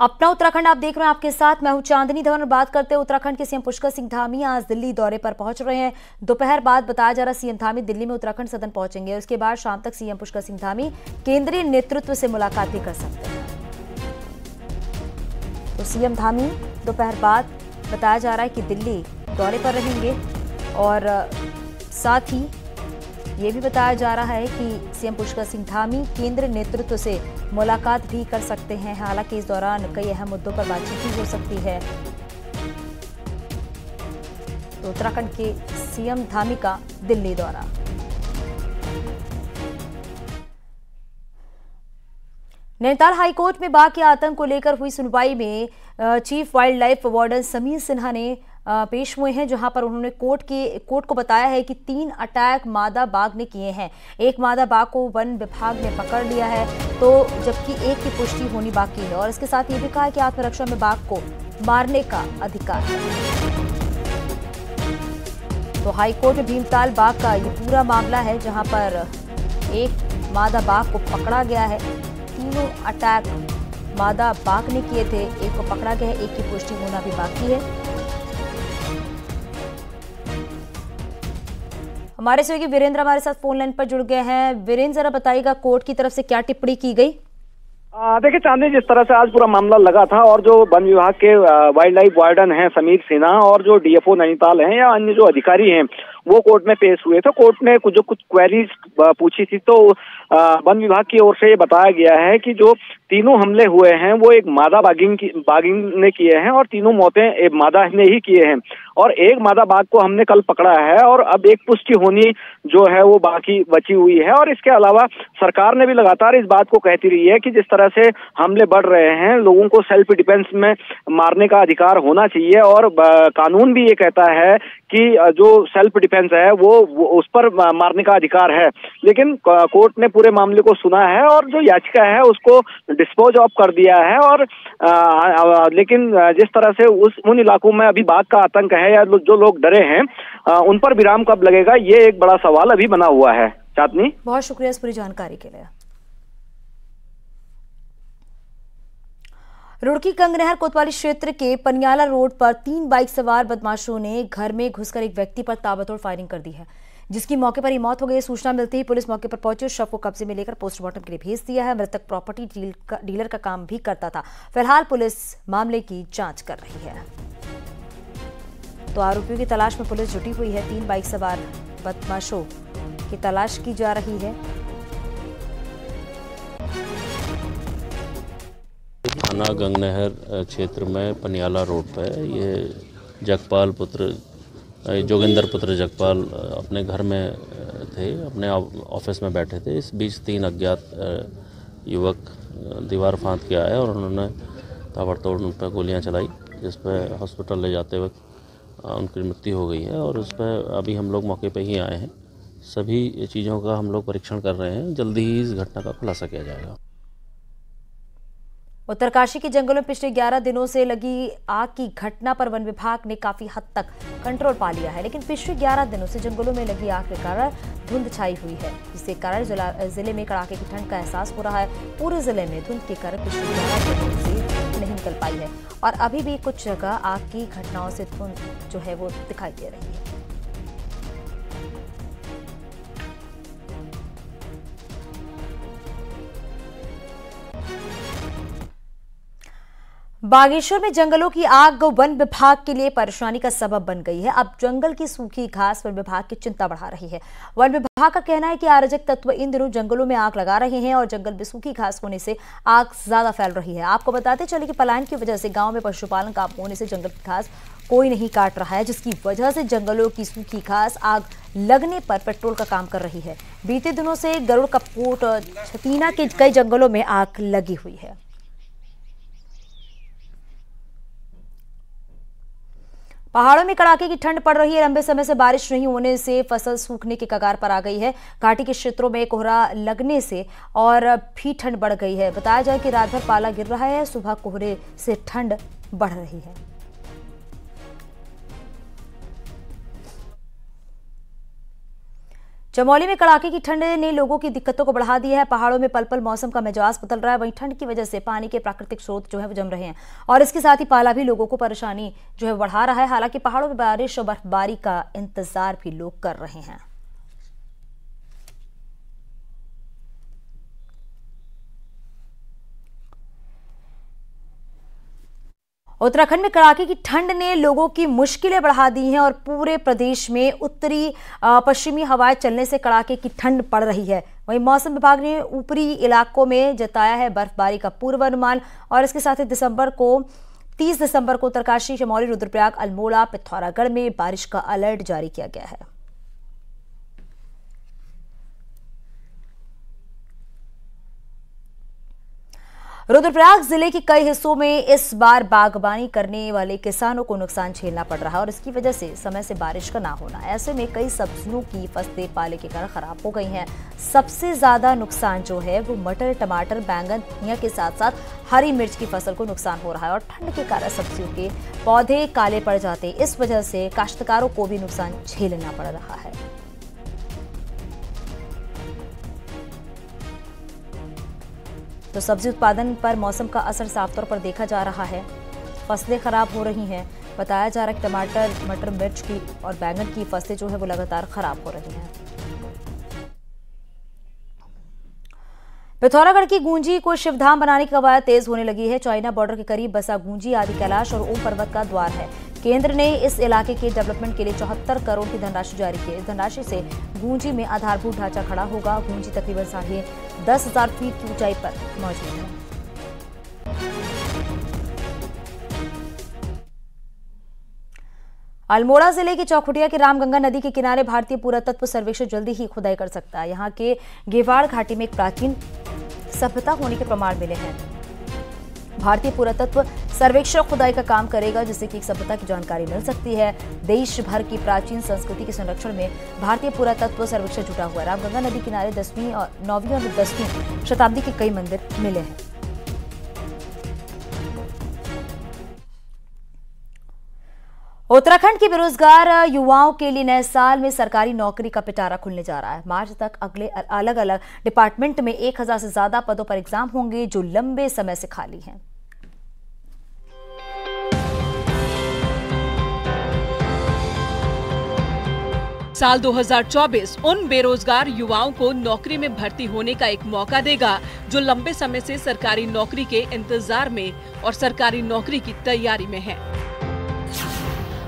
अपना उत्तराखंड आप देख रहे हैं, आपके साथ मैं हूं चांदनी धवन। बात करते हैं उत्तराखंड के सीएम पुष्कर सिंह धामी आज दिल्ली दौरे पर पहुंच रहे हैं। दोपहर बाद बताया जा रहा सीएम धामी दिल्ली में उत्तराखंड सदन पहुंचेंगे। उसके बाद शाम तक सीएम पुष्कर सिंह धामी केंद्रीय नेतृत्व से मुलाकात भी कर सकते हैं। तो सीएम धामी दोपहर बाद बताया जा रहा है कि दिल्ली दौरे पर रहेंगे और साथ ही ये भी बताया जा रहा है कि सीएम पुष्कर सिंह धामी केंद्र नेतृत्व से मुलाकात भी कर सकते हैं। हालांकि इस दौरान कई अहम मुद्दों पर बातचीत भी हो सकती है। तो उत्तराखंड के सीएम धामी का दिल्ली दौरा। नैनीताल हाईकोर्ट में बाघ के आतंक को लेकर हुई सुनवाई में chief wild life warden Sameer Sinha ने पेश हुए हैं, जहां पर उन्होंने कोर्ट को बताया है कि 3 अटैक मादा बाघ ने किए हैं। एक मादा बाघ को वन विभाग ने पकड़ लिया है, तो जबकि एक की पुष्टि होनी बाकी है। और इसके साथ ये भी कहा है कि आत्मरक्षा में बाघ को मारने का अधिकार है। तो हाईकोर्ट में भीमताल बाघ का ये पूरा मामला है, जहां पर एक मादा बाघ को पकड़ा गया है। 3 अटैक मादा बाघ ने किए थे, एक को पकड़ा गया है, एक की पुष्टि होना भी बाकी है। हमारे सहयोगी वीरेंद्र हमारे साथ फोन लाइन पर जुड़ गए हैं। वीरेंद्र, जरा बताइएगा कोर्ट की तरफ से क्या टिप्पणी की गई? देखिए चांदनी, जिस तरह से आज पूरा मामला लगा था और जो वन विभाग के वाइल्ड लाइफ वार्डन हैं समीर सिन्हा और जो डीएफओ नैनीताल हैं या अन्य जो अधिकारी हैं वो कोर्ट में पेश हुए थे। कोर्ट ने कुछ क्वेरीज पूछी थी, तो वन विभाग की ओर से ये बताया गया है कि जो तीनों हमले हुए हैं वो एक मादा बाघिन ने किए हैं और तीनों मौतें एक मादा ने ही किए हैं और एक मादा बाघ को हमने कल पकड़ा है और अब एक पुष्टि होनी जो है वो बाकी बची हुई है। और इसके अलावा सरकार ने भी लगातार इस बात को कहती रही है कि जिस तरह से हमले बढ़ रहे हैं, लोगों को सेल्फ डिफेंस में मारने का अधिकार होना चाहिए और कानून भी ये कहता है कि जो सेल्फ डिफेंस है वो उस पर मारने का अधिकार है। लेकिन कोर्ट ने पूरे मामले को सुना है और जो याचिका है उसको डिस्पोज ऑफ कर दिया है। और लेकिन जिस तरह से उन इलाकों में अभी बाघ का आतंक है या जो लोग डरे हैं उन पर विराम कब लगेगा, ये एक बड़ा सवाल अभी बना हुआ है। चांदनी, बहुत शुक्रिया इस पूरी जानकारी के लिए। रुड़की कंगनहर कोतवाली क्षेत्र के पनियाला रोड पर 3 बाइक सवार बदमाशों ने घर में घुसकर एक व्यक्ति पर ताबड़तोड़ फायरिंग कर दी है, जिसकी मौके पर ही मौत हो गई। सूचना मिलते ही पुलिस मौके पर पहुंची और शव को कब्जे में लेकर पोस्टमार्टम के लिए भेज दिया है। मृतक प्रॉपर्टी डीलर का काम भी करता था। फिलहाल पुलिस मामले की जांच कर रही है। तो आरोपियों की तलाश में पुलिस जुटी हुई है। 3 बाइक सवार बदमाशों की तलाश की जा रही है। थाना गंगनहर क्षेत्र में पनियाला रोड पर ये जगपाल पुत्र जोगिंदर पुत्र जगपाल अपने घर में थे, अपने ऑफिस में बैठे थे। इस बीच 3 अज्ञात युवक दीवार फांद के आए और उन्होंने ताबड़तोड़ उन पर गोलियां चलाई, जिस पर हॉस्पिटल ले जाते वक्त उनकी मृत्यु हो गई है। और उस पर अभी हम लोग मौके पे ही आए हैं। सभी चीज़ों का हम लोग परीक्षण कर रहे हैं। जल्दी ही इस घटना का खुलासा किया जाएगा। उत्तरकाशी के जंगलों में पिछले 11 दिनों से लगी आग की घटना पर वन विभाग ने काफी हद तक कंट्रोल पा लिया है, लेकिन पिछले 11 दिनों से जंगलों में लगी आग के कारण धुंध छाई हुई है, जिसके कारण जिले में कड़ाके की ठंड का एहसास हो रहा है। पूरे जिले में धुंध के कारण पिछले 11 दिनों से नहीं निकल पाई है और अभी भी कुछ जगह आग की घटनाओं से धुंध जो है वो दिखाई दे रही है। बागेश्वर में जंगलों की आग वन विभाग के लिए परेशानी का सबब बन गई है। अब जंगल की सूखी घास वन विभाग की चिंता बढ़ा रही है। वन विभाग का कहना है कि अराजक तत्व इन दिनों जंगलों में आग लगा रहे हैं और जंगल में सूखी घास होने से आग ज्यादा फैल रही है। आपको बताते चले कि पलायन की वजह से गांव में पशुपालन काम होने से जंगल की घास कोई नहीं काट रहा है, जिसकी वजह से जंगलों की सूखी घास आग लगने पर पेट्रोल का काम कर रही है। बीते दिनों से गरुड़ कपकोट और छतीना के कई जंगलों में आग लगी हुई है। पहाड़ों में कड़ाके की ठंड पड़ रही है। लंबे समय से बारिश नहीं होने से फसल सूखने के कगार पर आ गई है। घाटी के क्षेत्रों में कोहरा लगने से और भी ठंड बढ़ गई है। बताया जाए कि रात भर पाला गिर रहा है, सुबह कोहरे से ठंड बढ़ रही है। चमोली में कड़ाके की ठंड ने लोगों की दिक्कतों को बढ़ा दिया है। पहाड़ों में पल पल मौसम का मिजाज बदल रहा है। वहीं ठंड की वजह से पानी के प्राकृतिक स्रोत जो है वो जम रहे हैं और इसके साथ ही पाला भी लोगों को परेशानी जो है बढ़ा रहा है। हालांकि पहाड़ों में बारिश और बर्फबारी का इंतजार भी लोग कर रहे हैं। उत्तराखंड में कड़ाके की ठंड ने लोगों की मुश्किलें बढ़ा दी हैं और पूरे प्रदेश में उत्तरी पश्चिमी हवाएं चलने से कड़ाके की ठंड पड़ रही है। वहीं मौसम विभाग ने ऊपरी इलाकों में जताया है बर्फबारी का पूर्वानुमान और इसके साथ ही 30 दिसंबर को उत्तरकाशी, चमोली, रुद्रप्रयाग, अल्मोड़ा, पिथौरागढ़ में बारिश का अलर्ट जारी किया गया है। रुद्रप्रयाग जिले के कई हिस्सों में इस बार बागबानी करने वाले किसानों को नुकसान झेलना पड़ रहा है और इसकी वजह से समय से बारिश का ना होना। ऐसे में कई सब्जियों की फसलें पाले के कारण खराब हो गई हैं। सबसे ज्यादा नुकसान जो है वो मटर, टमाटर, बैंगन, धनिया के साथ साथ हरी मिर्च की फसल को नुकसान हो रहा है और ठंड के कारण सब्जियों के पौधे काले पड़ जाते। इस वजह से काश्तकारों को भी नुकसान झेलना पड़ रहा है। तो सब्जी उत्पादन पर मौसम का असर साफ तौर पर देखा जा रहा है। फसलें खराब हो रही हैं। बताया जा रहा है कि टमाटर, मटर, मिर्च की और बैंगन की फसलें जो है वो लगातार खराब हो रही हैं। पिथौरागढ़ की गूंजी को शिवधाम बनाने की कवायद तेज होने लगी है। चाइना बॉर्डर के करीब बसा गूंजी आदि कैलाश और ओम पर्वत का द्वार है। केंद्र ने इस इलाके के डेवलपमेंट के लिए 74 करोड़ की धनराशि जारी की है। इस धनराशि से गूंजी में आधारभूत ढांचा खड़ा होगा। गूंजी तकरीबन 10,500 फीट की ऊंचाई पर मौजूद है। अल्मोड़ा जिले की चौखुटिया के रामगंगा नदी के किनारे भारतीय पुरातत्व सर्वेक्षण जल्दी ही खुदाई कर सकता है। यहाँ के गेवाड़ घाटी में एक प्राचीन सभ्यता होने के प्रमाण मिले हैं। भारतीय पुरातत्व सर्वेक्षण खुदाई का काम करेगा जिससे कि एक सभ्यता की जानकारी मिल सकती है। देश भर की प्राचीन संस्कृति के संरक्षण में भारतीय पुरातत्व सर्वेक्षण जुटा हुआ है। रामगंगा नदी किनारे 9वीं और 10वीं शताब्दी के कई मंदिर मिले हैं। उत्तराखंड के बेरोजगार युवाओं के लिए नए साल में सरकारी नौकरी का पिटारा खुलने जा रहा है। मार्च तक अगले अलग अलग डिपार्टमेंट में 1000 से ज्यादा पदों पर एग्जाम होंगे जो लंबे समय से खाली हैं। साल 2024 उन बेरोजगार युवाओं को नौकरी में भर्ती होने का एक मौका देगा जो लंबे समय से सरकारी नौकरी के इंतजार में और सरकारी नौकरी की तैयारी में हैं।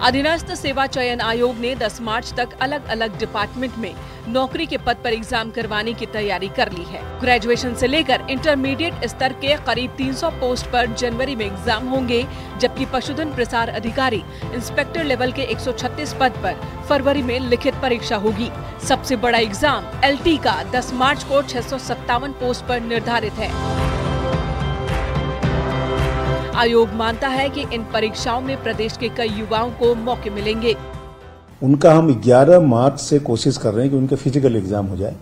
अधीनस्थ सेवा चयन आयोग ने 10 मार्च तक अलग अलग डिपार्टमेंट में नौकरी के पद पर एग्जाम करवाने की तैयारी कर ली है। ग्रेजुएशन से लेकर इंटरमीडिएट स्तर के करीब 300 पोस्ट पर जनवरी में एग्जाम होंगे, जबकि पशुधन प्रसार अधिकारी इंस्पेक्टर लेवल के 136 पद पर फरवरी में लिखित परीक्षा होगी। सबसे बड़ा एग्जाम LT का 10 मार्च को 657 पोस्ट पर निर्धारित है। आयोग मानता है कि इन परीक्षाओं में प्रदेश के कई युवाओं को मौके मिलेंगे। उनका हम 11 मार्च से कोशिश कर रहे हैं कि उनका फिजिकल एग्जाम हो जाए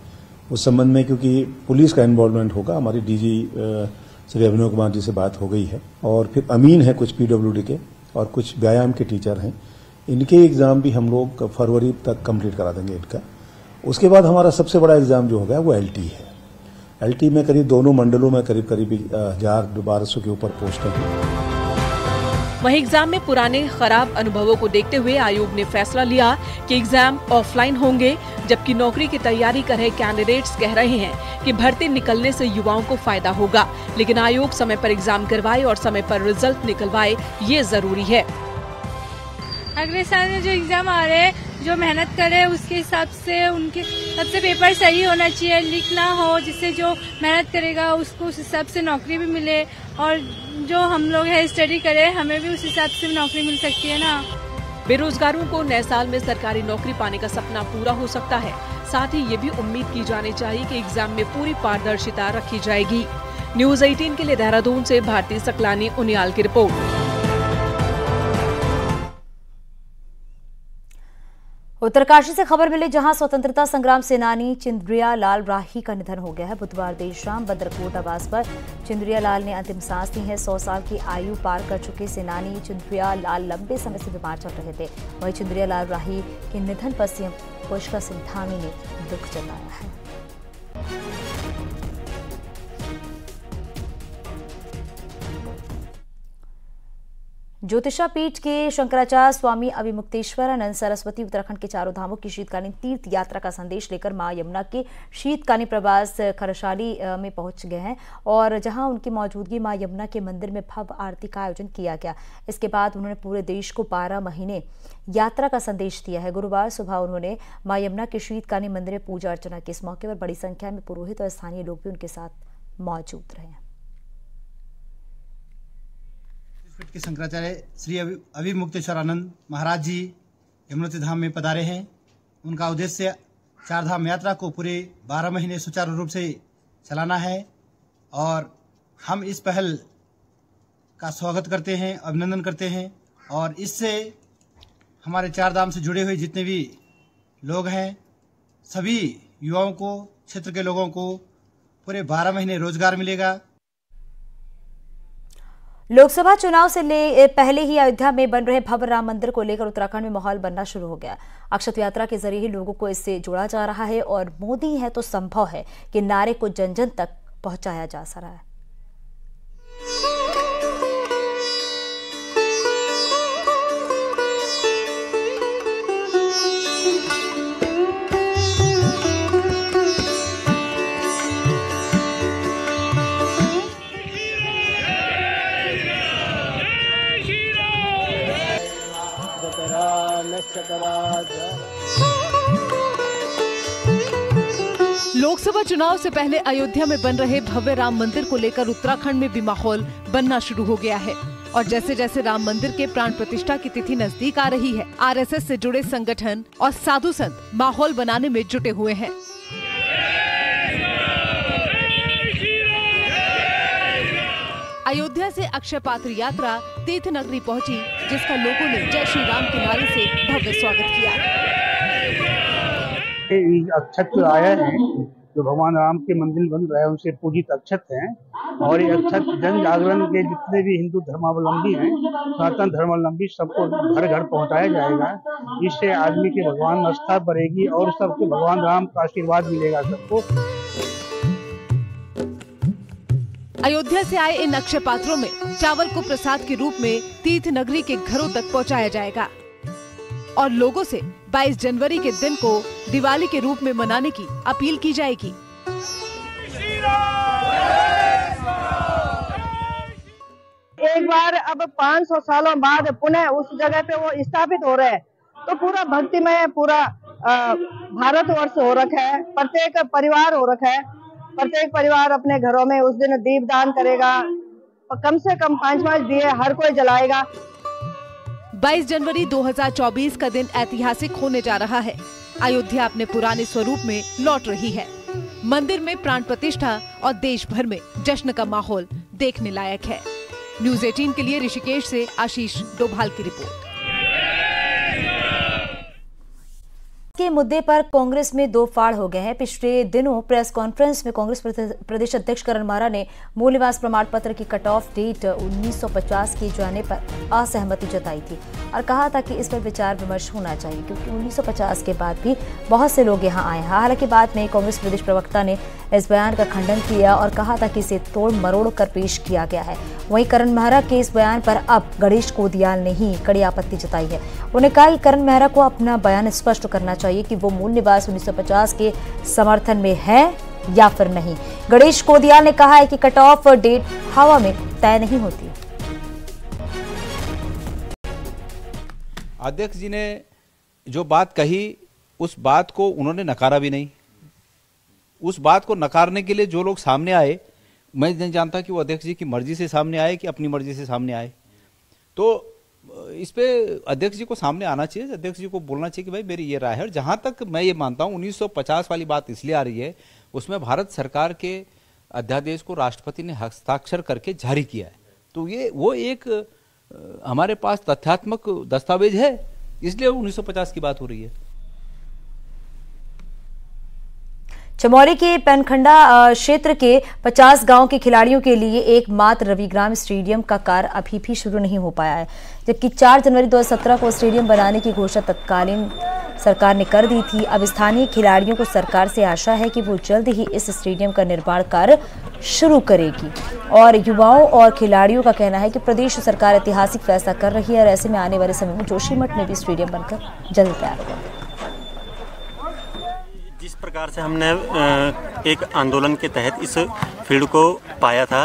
उस संबंध में, क्योंकि पुलिस का इन्वॉल्वमेंट होगा। हमारी DG श्री अभिनव कुमार जी से बात हो गई है और फिर अमीन है कुछ PWD के और कुछ व्यायाम के टीचर हैं। इनके एग्जाम भी हम लोग फरवरी तक कंप्लीट करा देंगे इनका। उसके बाद हमारा सबसे बड़ा एग्जाम जो होगा वो LT है। LT में करीब दोनों मंडलों में करीब 1000-1200 के ऊपर पोस्ट है। वहीं एग्जाम में पुराने खराब अनुभवों को देखते हुए आयोग ने फैसला लिया कि एग्जाम ऑफलाइन होंगे, जबकि नौकरी की तैयारी कर रहे कैंडिडेट्स कह रहे हैं कि भर्ती निकलने से युवाओं को फायदा होगा, लेकिन आयोग समय पर एग्जाम करवाए और समय पर रिजल्ट निकलवाए, ये जरूरी है। अगले साल जो एग्जाम आ रहे हैं, जो मेहनत करे उसके हिसाब से उनके सबसे पेपर सही होना चाहिए, लीक ना हो, जिससे जो मेहनत करेगा उसको उस हिसाब से नौकरी भी मिले और जो हम लोग है स्टडी करें हमें भी उस हिसाब से नौकरी मिल सकती है ना। बेरोजगारों को नए साल में सरकारी नौकरी पाने का सपना पूरा हो सकता है। साथ ही ये भी उम्मीद की जानी चाहिए कि एग्जाम में पूरी पारदर्शिता रखी जाएगी। न्यूज़ 18 के लिए देहरादून से भारती सकलानी उनियाल की रिपोर्ट। उत्तरकाशी से खबर मिली, जहां स्वतंत्रता संग्राम सेनानी चिंद्रिया लाल राही का निधन हो गया है। बुधवार देर शाम बदरकोट आवास पर चिंद्रिया लाल ने अंतिम सांस ली है। 100 साल की आयु पार कर चुके सेनानी चिंद्रिया लाल लंबे समय से बीमार चल रहे थे। वहीं चिंद्रिया लाल राही के निधन पर सीएम पुष्कर सिंह धामी ने दुख जताया है। ज्योतिषा पीठ के शंकराचार्य स्वामी अभिमुक्तेश्वरानंद सरस्वती उत्तराखंड के चारों धामों की शीतकालीन तीर्थ यात्रा का संदेश लेकर मां यमुना के शीतकालीन प्रवास खरसाली में पहुंच गए हैं और जहां उनकी मौजूदगी मां यमुना के मंदिर में भव्य आरती का आयोजन किया गया। इसके बाद उन्होंने पूरे देश को 12 महीने यात्रा का संदेश दिया है। गुरुवार सुबह उन्होंने मां यमुना के शीतकालीन मंदिर में पूजा अर्चना की। इस मौके पर बड़ी संख्या में पुरोहित और स्थानीय लोग भी उनके साथ मौजूद रहे। के शंकराचार्य श्री अभिमुक्तेश्वरानंद महाराज जी यमुनोत्री धाम में पधारे हैं। उनका उद्देश्य चार धाम यात्रा को पूरे 12 महीने सुचारू रूप से चलाना है और हम इस पहल का स्वागत करते हैं, अभिनंदन करते हैं और इससे हमारे चार धाम से जुड़े हुए जितने भी लोग हैं सभी युवाओं को, क्षेत्र के लोगों को पूरे 12 महीने रोजगार मिलेगा। लोकसभा चुनाव से पहले ही अयोध्या में बन रहे भव्य राम मंदिर को लेकर उत्तराखंड में माहौल बनना शुरू हो गया। अक्षत यात्रा के जरिए ही लोगों को इससे जोड़ा जा रहा है और मोदी है तो संभव है कि नारे को जन जन तक पहुंचाया जा रहा है। लोकसभा चुनाव से पहले अयोध्या में बन रहे भव्य राम मंदिर को लेकर उत्तराखंड में भी माहौल बनना शुरू हो गया है और जैसे जैसे राम मंदिर के प्राण प्रतिष्ठा की तिथि नजदीक आ रही है, आरएसएस से जुड़े संगठन और साधु संत माहौल बनाने में जुटे हुए हैं। अयोध्या से अक्षय पात्र यात्रा तीर्थ नगरी पहुंची, जिसका लोगों ने जय श्री राम के नारे से भव्य स्वागत किया। अक्षत जो आए हैं, जो भगवान राम के मंदिर बन रहे हैं उनसे पूजित अक्षत हैं और ये अक्षत जन जागरण के जितने भी हिंदू धर्मावलंबी हैं, सनातन धर्मावलंबी सबको घर घर पहुंचाया जाएगा। इससे आदमी के भगवान में आस्था बढ़ेगी और सबको भगवान राम का आशीर्वाद मिलेगा सबको। अयोध्या से आए इन अक्षय पात्रों में चावल को प्रसाद के रूप में तीर्थ नगरी के घरों तक पहुंचाया जाएगा और लोगों से 22 जनवरी के दिन को दिवाली के रूप में मनाने की अपील की जाएगी। एक बार अब 500 सालों बाद पुनः उस जगह पे वो स्थापित हो रहे हैं, तो पूरा भक्तिमय पूरा भारतवर्ष हो रखा है। प्रत्येक परिवार हो रखा है, प्रत्येक परिवार अपने घरों में उस दिन दीप दान करेगा, कम से कम 5-5 दिए हर कोई जलाएगा। 22 जनवरी 2024 का दिन ऐतिहासिक होने जा रहा है। अयोध्या अपने पुराने स्वरूप में लौट रही है। मंदिर में प्राण प्रतिष्ठा और देश भर में जश्न का माहौल देखने लायक है। न्यूज़ 18 के लिए ऋषिकेश से आशीष डोभाल की रिपोर्ट। के मुद्दे पर कांग्रेस में दो फाड़ हो गए हैं। पिछले दिनों प्रेस कॉन्फ्रेंस में कांग्रेस प्रदेश अध्यक्ष करण मारा ने मूल निवास प्रमाण पत्र की कट ऑफ डेट 1950 किए जाने पर असहमति जताई थी और कहा था कि इस पर विचार विमर्श होना चाहिए, क्योंकि 1950 के बाद भी बहुत से लोग यहां आए हैं। हालांकि बाद में कांग्रेस प्रदेश प्रवक्ता ने इस बयान का खंडन किया और कहा था कि इसे तोड़ मरोड़ कर पेश किया गया है। वहीं करण मेहरा के इस बयान पर अब गणेश कोदियाल ने ही कड़ी आपत्ति जताई है। उन्होंने कहा कि करण मेहरा को अपना बयान स्पष्ट करना चाहिए कि वो मूल निवास 1950 के समर्थन में है या फिर नहीं। गणेश कोदियाल ने कहा है कि कट ऑफ डेट हवा में तय नहीं होती। अध्यक्ष जी ने जो बात कही उस बात को उन्होंने नकारा भी नहीं। उस बात को नकारने के लिए जो लोग सामने आए, मैं नहीं जानता कि वो अध्यक्ष जी की मर्जी से सामने आए कि अपनी मर्जी से सामने आए। तो इस पे अध्यक्ष जी को सामने आना चाहिए, अध्यक्ष जी को बोलना चाहिए कि भाई मेरी ये राय है। जहां तक मैं ये मानता हूं 1950 वाली बात इसलिए आ रही है, उसमें भारत सरकार के अध्यादेश को राष्ट्रपति ने हस्ताक्षर करके जारी किया है। तो ये वो एक हमारे पास तथ्यात्मक दस्तावेज है, इसलिए 1950 की बात हो रही है। चमोली के पेनखंडा क्षेत्र के 50 गांव के खिलाड़ियों के लिए एकमात्र रविग्राम स्टेडियम का कार्य अभी भी शुरू नहीं हो पाया है, जबकि 4 जनवरी 2017 को स्टेडियम बनाने की घोषणा तत्कालीन सरकार ने कर दी थी। अब स्थानीय खिलाड़ियों को सरकार से आशा है कि वो जल्द ही इस स्टेडियम का निर्माण कार्य शुरू करेगी और युवाओं और खिलाड़ियों का कहना है कि प्रदेश सरकार ऐतिहासिक फैसला कर रही है और ऐसे में आने वाले समय में जोशीमठ में भी स्टेडियम बनकर जल्द तैयार होगा। जिस प्रकार से हमने एक आंदोलन के तहत इस फील्ड को पाया था,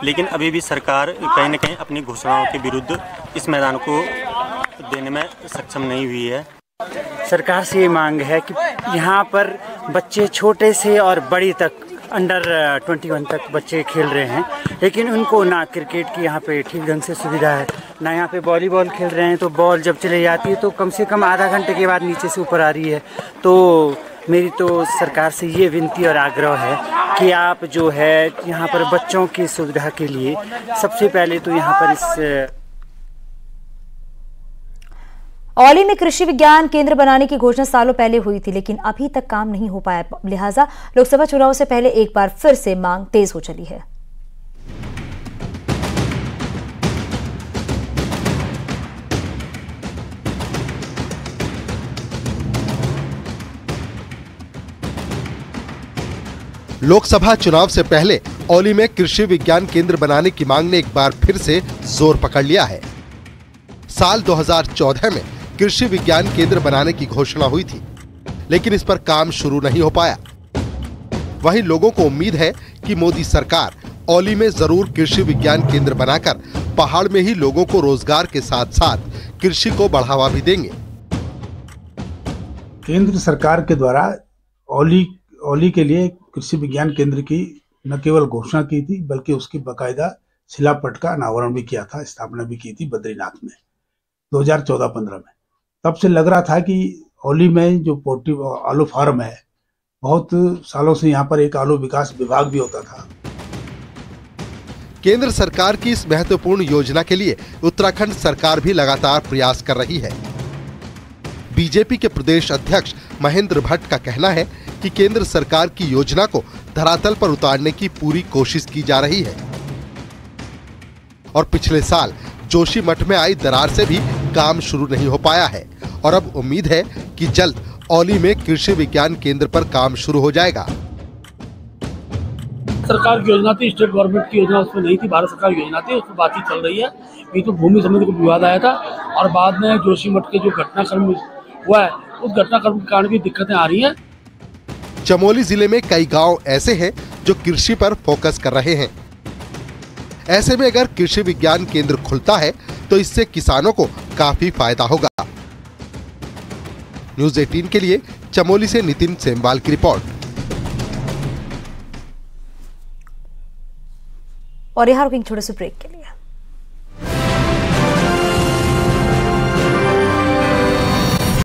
लेकिन अभी भी सरकार कहीं न कहीं अपनी घोषणाओं के विरुद्ध इस मैदान को देने में सक्षम नहीं हुई है। सरकार से ये मांग है कि यहाँ पर बच्चे छोटे से और बड़ी तक अंडर 21 तक बच्चे खेल रहे हैं, लेकिन उनको ना क्रिकेट की यहाँ पे ठीक ढंग से सुविधा है, ना यहाँ पे वॉलीबॉल खेल रहे हैं। तो बॉल जब चले जाती है तो कम से कम आधा घंटे के बाद नीचे से ऊपर आ रही है। तो मेरी तो सरकार से ये विनती और आग्रह है कि आप जो है यहाँ पर बच्चों की सुविधा के लिए सबसे पहले तो यहाँ पर इस औली में कृषि विज्ञान केंद्र बनाने की घोषणा सालों पहले हुई थी, लेकिन अभी तक काम नहीं हो पाया। लिहाजा लोकसभा चुनाव से पहले एक बार फिर से मांग तेज हो चली है। लोकसभा चुनाव से पहले औली में कृषि विज्ञान केंद्र बनाने की मांग ने एक बार फिर से जोर पकड़ लिया है। साल 2014 में कृषि विज्ञान केंद्र बनाने की घोषणा हुई थी, लेकिन इस पर काम शुरू नहीं हो पाया। वहीं लोगों को उम्मीद है कि मोदी सरकार औली में जरूर कृषि विज्ञान केंद्र बनाकर पहाड़ में ही लोगों को रोजगार के साथ साथ कृषि को बढ़ावा भी देंगे। केंद्र सरकार के द्वारा औली के लिए कृषि विज्ञान केंद्र की न केवल घोषणा की थी, बल्कि उसकी बाकायदा शिलापट का अनावरण भी किया था, स्थापना भी की थी बद्रीनाथ में 2014-15 में। तब से लग रहा था कि औली में जो पोल्ट्री आलू फार्म है, बहुत सालों से यहाँ पर एक आलू विकास विभाग भी होता था। केंद्र सरकार की इस महत्वपूर्ण योजना के लिए उत्तराखंड सरकार भी लगातार प्रयास कर रही है। बीजेपी के प्रदेश अध्यक्ष महेंद्र भट्ट का कहना है कि केंद्र सरकार की योजना को धरातल पर उतारने की पूरी कोशिश की जा रही है और पिछले साल जोशीमठ में आई दरार से भी काम शुरू नहीं हो पाया है और अब उम्मीद है कि जल्द औली में कृषि विज्ञान केंद्र पर काम शुरू हो जाएगा। सरकार की योजना थी, स्टेट गवर्नमेंट की योजना उसमें नहीं थी, भारत सरकार की योजना थी, उस पर बातचीत चल रही है। ये तो भूमि संबंधी को विवाद आया था और बाद में जोशीमठ के जो घटनाक्रम हुआ है, उस घटनाक्रम के कारण भी दिक्कतें आ रही हैं। चमोली जिले में कई गांव ऐसे हैं जो कृषि पर फोकस कर रहे हैं। ऐसे में अगर कृषि विज्ञान केंद्र खुलता है तो इससे किसानों को काफी फायदा होगा। न्यूज़ 18 के लिए चमोली से नितिन सेमवाल की रिपोर्ट। और यहाँ रुकेंगे छोटे से ब्रेक के लिए।